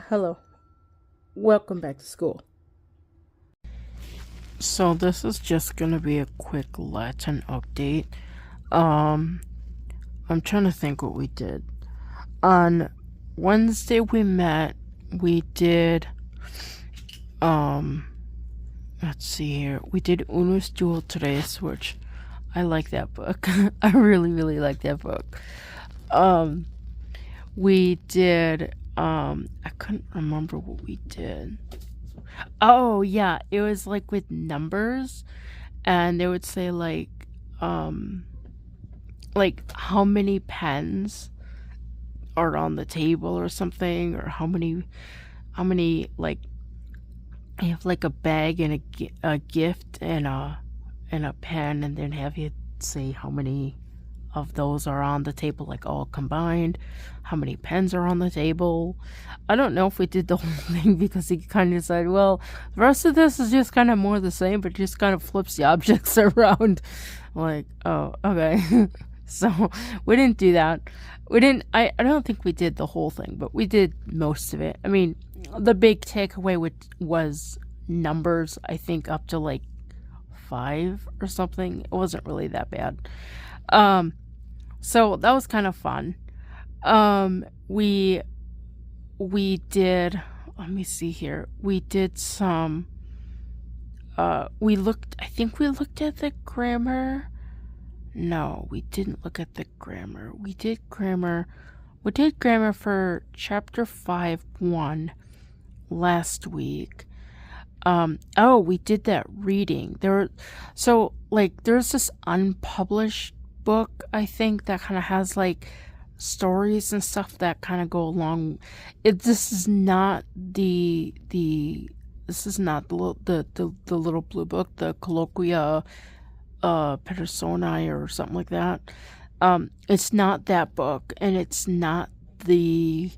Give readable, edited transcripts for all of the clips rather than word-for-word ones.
Hello. Welcome back to school. So this is just gonna be a quick Latin update. Um, I'm trying to think what we did. On Wednesday we met. We did um let's see here. We did Unus Duo Tres, which I like that book. I really like that book. Um we did I couldn't remember what we did. Oh yeah, it was like with numbers, and they would say um like how many pens are on the table or something, or how many like you have like a bag and a gift and a pen, and then have you say how many of those are on the table, like all combined, how many pens are on the table. I don't know if we did the whole thing because he kind of said, well, the rest of this is just kind of more the same, but just kind of flips the objects around. Like, oh, okay. So we didn't do that. I don't think we did the whole thing, but we did most of it. I mean, the big takeaway was numbers, I think up to like 5 or something. It wasn't really that bad. Um, so that was kind of fun. We did. Let me see here. We did some. We looked. I think we looked at the grammar. No, we didn't look at the grammar. We did grammar. We did grammar for chapter 5:1 last week. Oh, we did that reading. There's this unpublished book, I think, that kind of has like stories and stuff that kind of go along. This is not the little blue book, the Colloquia Personae or something like that. It's not that book, and it's not the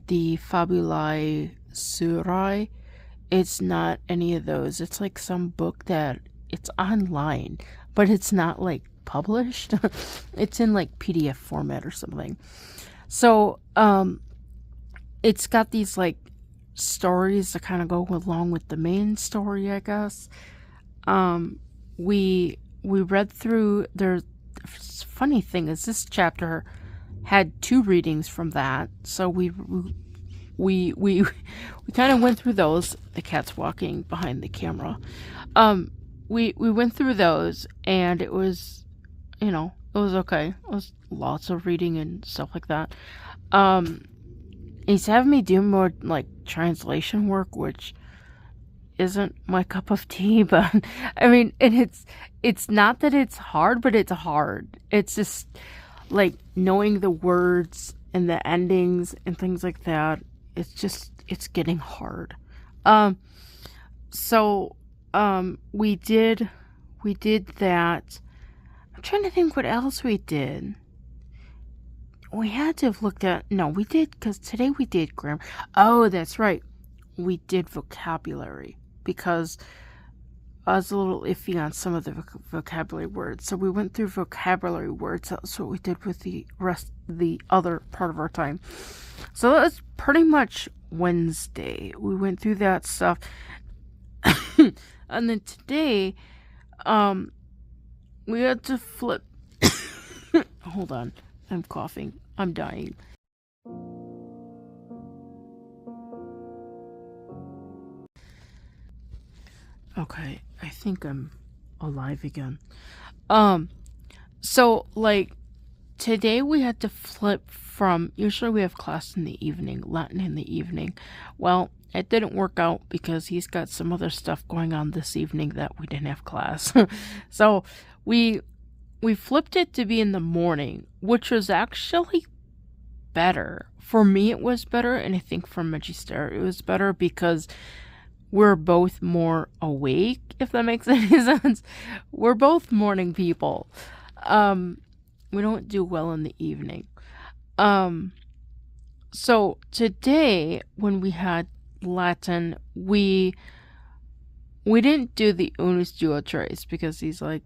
Fabulae Surae. It's not any of those. It's like some book that it's online, but it's not like published. It's in like PDF format or something. So, it's got these like stories that kind of go along with the main story, I guess. We read through. There's funny thing is this chapter had 2 readings from that, so we kind of went through those. The cat's walking behind the camera. We went through those, and it was, it was okay. It was lots of reading and stuff like that. He's having me do more like translation work, which isn't my cup of tea, but I mean, and it's not that it's hard, but it's hard. It's just like knowing the words and the endings and things like that. It's getting hard. So we did that. I'm trying to think what else we did. We had to have looked at, no, we did, because today we did grammar. Oh, that's right. We did vocabulary, because I was a little iffy on some of the vocabulary words. So we went through vocabulary words. That's what we did with the other part of our time. So that was pretty much Wednesday. We went through that stuff. And then today, we had to flip. Hold on. I'm coughing. I'm dying. Okay, I think I'm alive again. So like today we had to flip from, usually we have class in the evening, Latin in the evening. Well, it didn't work out because he's got some other stuff going on this evening that we didn't have class. So we flipped it to be in the morning, which was actually better. For me it was better, and I think for Magister it was better because we're both more awake, if that makes any sense. We're both morning people. We don't do well in the evening. So today when we had Latin, we didn't do the Unus Duo Tres because he's like,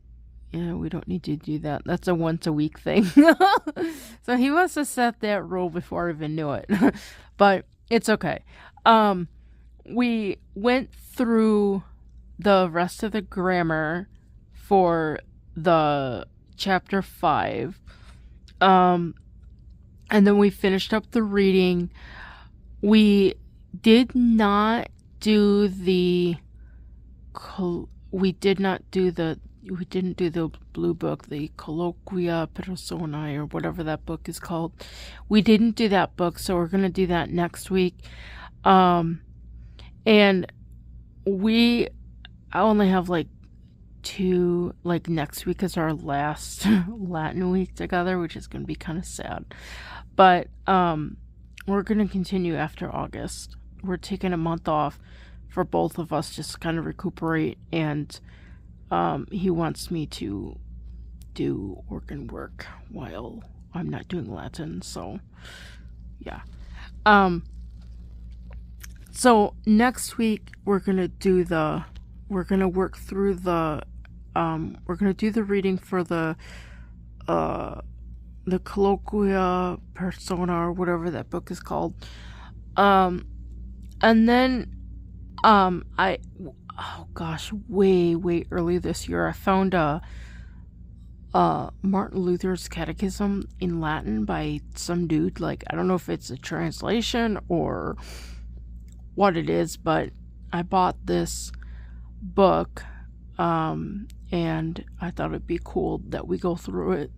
yeah, we don't need to do that. That's a once a week thing. So he must have set that rule before I even knew it. But it's okay. we went through the rest of the grammar for the chapter 5. And then we finished up the reading. We did not do the we didn't do the blue book, the Colloquia Personae, or whatever that book is called. We didn't do that book, so we're gonna do that next week. And I only have like 2, like next week is our last Latin week together, which is gonna be kind of sad. But we're gonna continue after August. We're taking a month off for both of us, just to kind of recuperate, and he wants me to do organ work while I'm not doing Latin, so yeah. So next week we're gonna do we're gonna work through we're gonna do the reading for the Colloquia Persona, or whatever that book is called. And then way early this year I found Martin Luther's Catechism in Latin by some dude. Like, I don't know if it's a translation or what it is, but I bought this book, and I thought it'd be cool that we go through it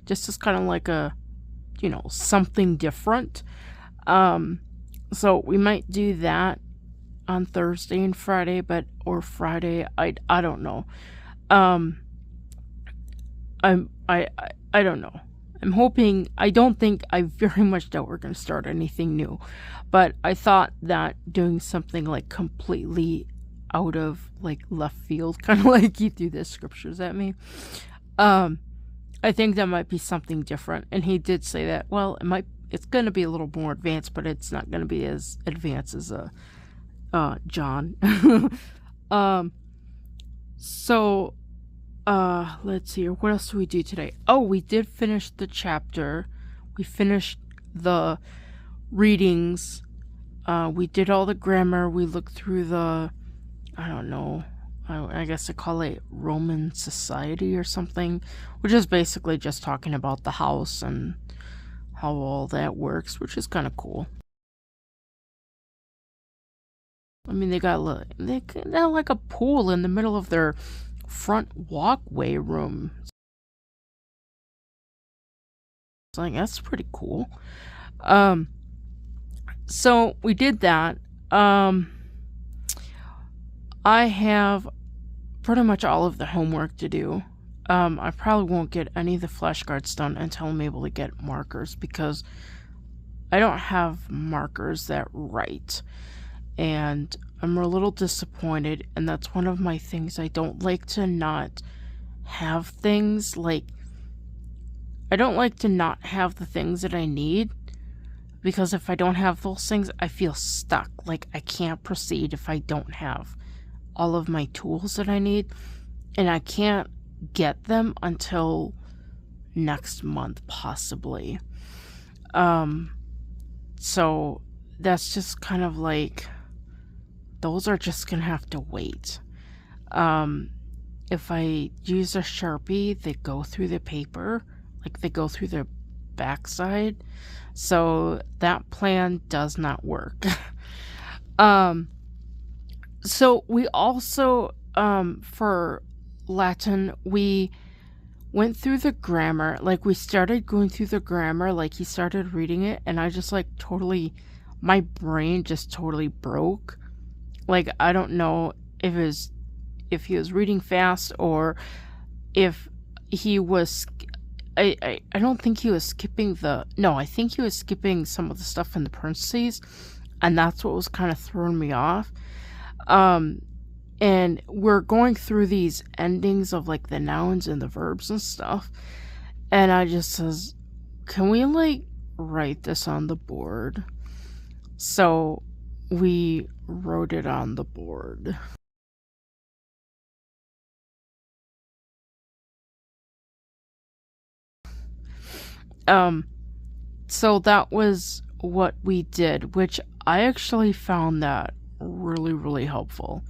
just as kind of like a, something different. So we might do that on Thursday and Friday, or Friday, I don't know. I don't know. I'm hoping, I very much doubt we're going to start anything new, but I thought that doing something like completely out of like left field, kind of like he threw the scriptures at me, I think that might be something different. And he did say that, well, it's going to be a little more advanced, but it's not going to be as advanced as John. So let's see here. What else did we do today? Oh, we did finish the chapter. We finished the readings. We did all the grammar. We looked through the, I don't know, I guess I call it Roman society or something, which is basically just talking about the house and how all that works, which is kind of cool. I mean, they got like a pool in the middle of their front walkway room. It's like, that's pretty cool. So we did that. I have pretty much all of the homework to do. I probably won't get any of the flashcards done until I'm able to get markers, because I don't have markers that write, and I'm a little disappointed. And that's one of my things. I don't like to not have things. Like, I don't like to not have the things that I need, because if I don't have those things, I feel stuck. Like, I can't proceed if I don't have all of my tools that I need, and I can't get them until next month, possibly. So that's just kind of like, those are just gonna have to wait. If I use a Sharpie, they go through the paper, like they go through the backside, so that plan does not work. So we also, for Latin, we went through the grammar. Like, we started going through the grammar, like he started reading it, and I just like my brain just totally broke. Like, I don't know if he was reading fast, or if he was, I don't think he was skipping I think he was skipping some of the stuff in the parentheses, and that's what was kind of throwing me off. And we're going through these endings of like the nouns and the verbs and stuff, and I just says, can we like write this on the board? So we wrote it on the board. So that was what we did, which I actually found that really, really helpful.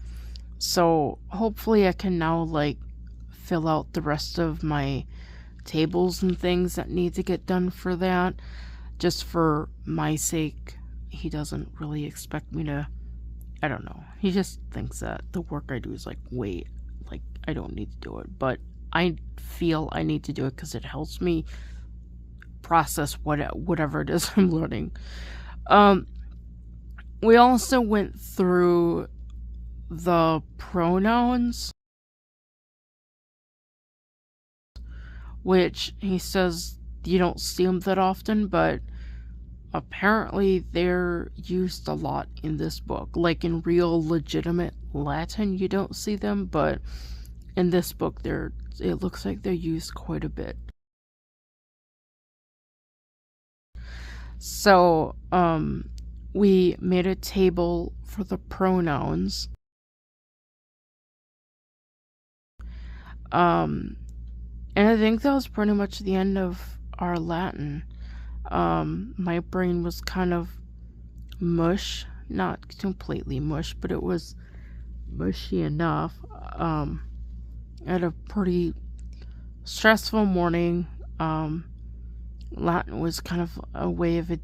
So hopefully I can now like fill out the rest of my tables and things that need to get done for that, just for my sake. He doesn't really expect me to, I don't know. He just thinks that the work I do is like, wait, like I don't need to do it. But I feel I need to do it because it helps me process whatever it is I'm learning. We also went through the pronouns, which he says you don't see them that often, but apparently they're used a lot in this book. Like in real legitimate Latin, you don't see them, but in this book, it looks like they're used quite a bit. So, we made a table for the pronouns. And I think that was pretty much the end of our Latin. My brain was kind of mush, not completely mush, but it was mushy enough. I had a pretty stressful morning. Latin was kind of a way of a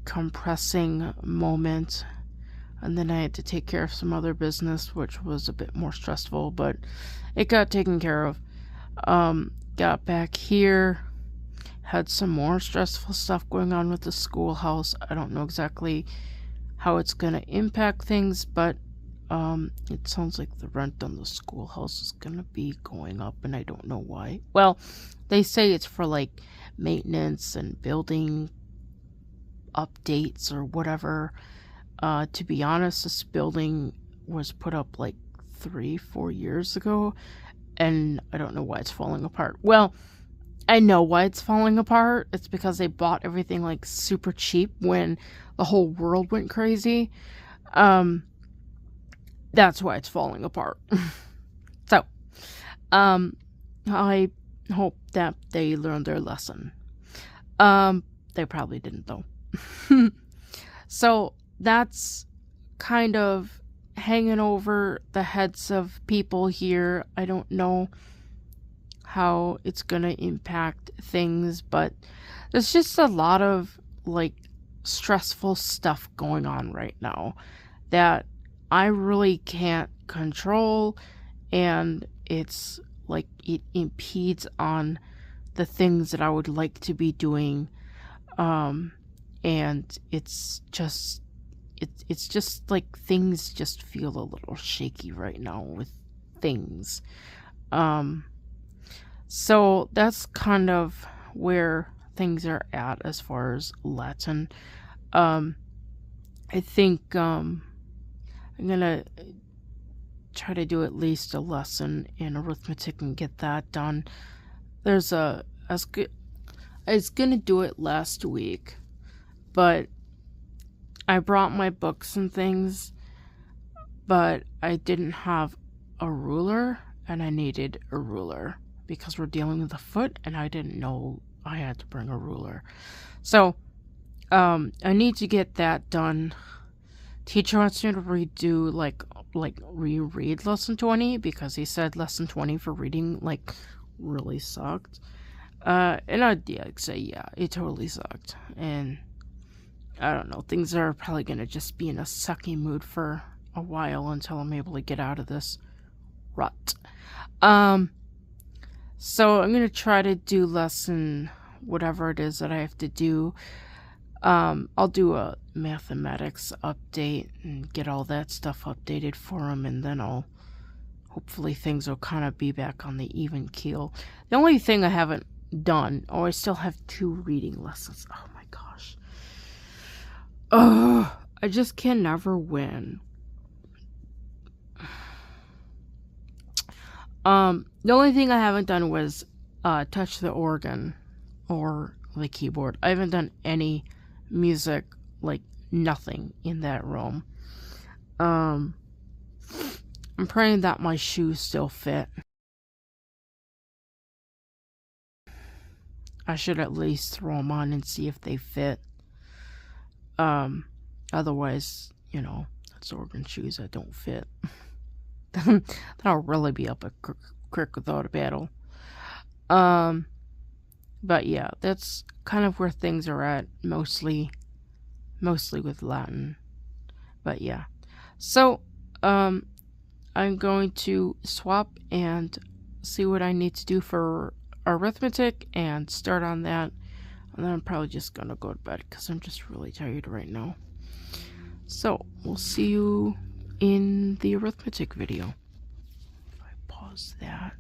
decompressing moment, and then I had to take care of some other business, which was a bit more stressful, but it got taken care of. Got back here, had some more stressful stuff going on with the schoolhouse. I don't know exactly how it's gonna impact things, but it sounds like the rent on the schoolhouse is gonna be going up, and I don't know why. Well, they say it's for like maintenance and building updates or whatever. To be honest, this building was put up like 3-4 years ago, and I don't know why it's falling apart. Well, I know why it's falling apart. It's because they bought everything like super cheap when the whole world went crazy. That's why it's falling apart. So, I hope that they learned their lesson. They probably didn't though. So that's kind of hanging over the heads of people here. I don't know how it's gonna impact things, but there's just a lot of like stressful stuff going on right now that I really can't control, and it's like it impedes on the things that I would like to be doing, and it's just like things just feel a little shaky right now with things. So that's kind of where things are at as far as Latin. I think I'm gonna try to do at least a lesson in arithmetic and get that done. I was gonna do it last week, but I brought my books and things, but I didn't have a ruler, and I needed a ruler because we're dealing with a foot, and I didn't know I had to bring a ruler. So, I need to get that done. Teacher wants me to redo, reread lesson 20, because he said lesson 20 for reading, really sucked. And I'd say, yeah, it totally sucked. And I don't know, things are probably going to just be in a sucky mood for a while until I'm able to get out of this rut. So I'm going to try to do lesson whatever it is that I have to do. I'll do a mathematics update and get all that stuff updated for him, and then hopefully things will kind of be back on the even keel. The only thing I haven't done, I still have 2 reading lessons. Oh my gosh. Ugh, I just can never win. The only thing I haven't done was touch the organ or the keyboard. I haven't done any music, nothing in that room. I'm praying that my shoes still fit. I should at least throw them on and see if they fit. Otherwise, that's organ shoes that don't fit. That'll really be up a creek without a paddle. But yeah, that's kind of where things are at, mostly with Latin. But yeah. So, I'm going to swap and see what I need to do for arithmetic and start on that. And then I'm probably just gonna go to bed because I'm just really tired right now. So, we'll see you in the arithmetic video. If I pause that.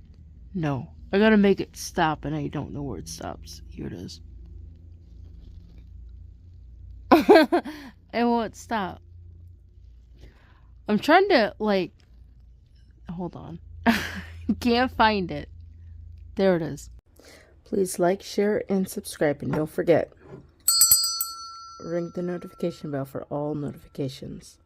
No. I gotta make it stop and I don't know where it stops. Here it is. It won't stop. I'm trying to, hold on. Can't find it. There it is. Please like, share, and subscribe. And don't forget, ring the notification bell for all notifications.